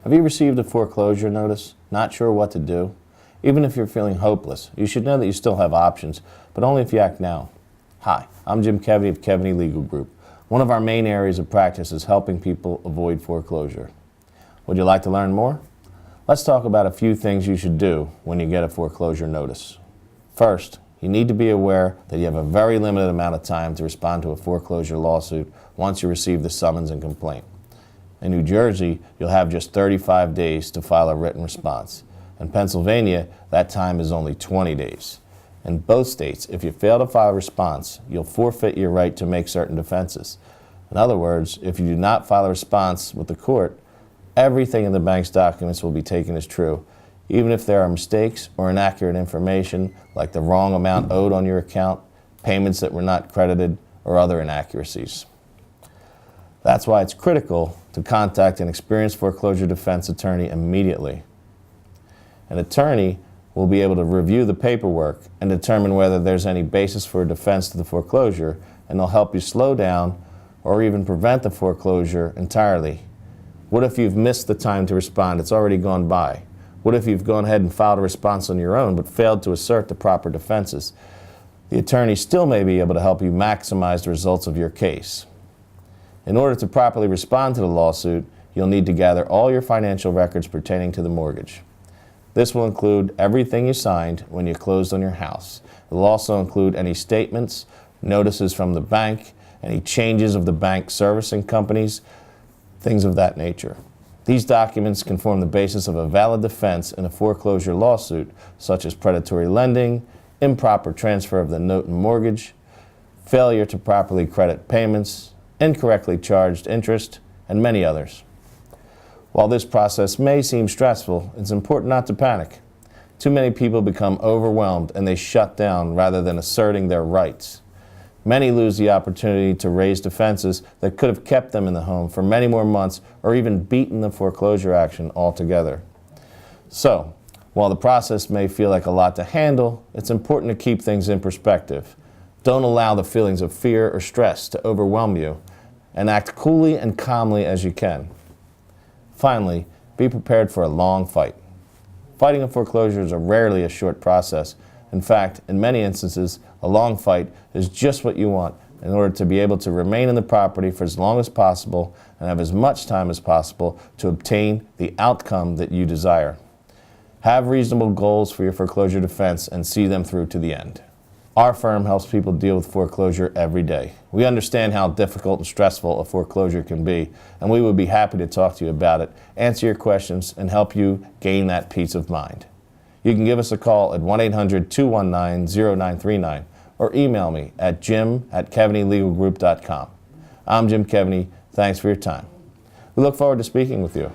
Have you received a foreclosure notice? Not sure what to do? Even if you're feeling hopeless, you should know that you still have options, but only if you act now. Hi, I'm Jim Keaveney of Keaveney Legal Group. One of our main areas of practice is helping people avoid foreclosure. Would you like to learn more? Let's talk about a few things you should do when you get a foreclosure notice. First, you need to be aware that you have a very limited amount of time to respond to a foreclosure lawsuit once you receive the summons and complaint. In New Jersey, you'll have just 35 days to file a written response. In Pennsylvania, that time is only 20 days. In both states, if you fail to file a response, you'll forfeit your right to make certain defenses. In other words, if you do not file a response with the court, everything in the bank's documents will be taken as true, even if there are mistakes or inaccurate information like the wrong amount owed on your account, payments that were not credited, or other inaccuracies. That's why it's critical to contact an experienced foreclosure defense attorney immediately. An attorney will be able to review the paperwork and determine whether there's any basis for a defense to the foreclosure, and they'll help you slow down or even prevent the foreclosure entirely. What if you've missed the time to respond? It's already gone by. What if you've gone ahead and filed a response on your own but failed to assert the proper defenses? The attorney still may be able to help you maximize the results of your case. In order to properly respond to the lawsuit, you'll need to gather all your financial records pertaining to the mortgage. This will include everything you signed when you closed on your house. It will also include any statements, notices from the bank, any changes of the bank servicing companies, things of that nature. These documents can form the basis of a valid defense in a foreclosure lawsuit, such as predatory lending, improper transfer of the note and mortgage, failure to properly credit payments, incorrectly charged interest, and many others. While this process may seem stressful, it's important not to panic. Too many people become overwhelmed and they shut down rather than asserting their rights. Many lose the opportunity to raise defenses that could have kept them in the home for many more months or even beaten the foreclosure action altogether. So, while the process may feel like a lot to handle, it's important to keep things in perspective. Don't allow the feelings of fear or stress to overwhelm you, and act coolly and calmly as you can. Finally, be prepared for a long fight. Fighting a foreclosure is rarely a short process. In fact, in many instances, a long fight is just what you want in order to be able to remain in the property for as long as possible and have as much time as possible to obtain the outcome that you desire. Have reasonable goals for your foreclosure defense and see them through to the end. Our firm helps people deal with foreclosure every day. We understand how difficult and stressful a foreclosure can be, and we would be happy to talk to you about it, answer your questions, and help you gain that peace of mind. You can give us a call at 1-800-219-0939 or email me at jim@keaveneylegalgroup.com. I'm Jim Keaveney. Thanks for your time. We look forward to speaking with you.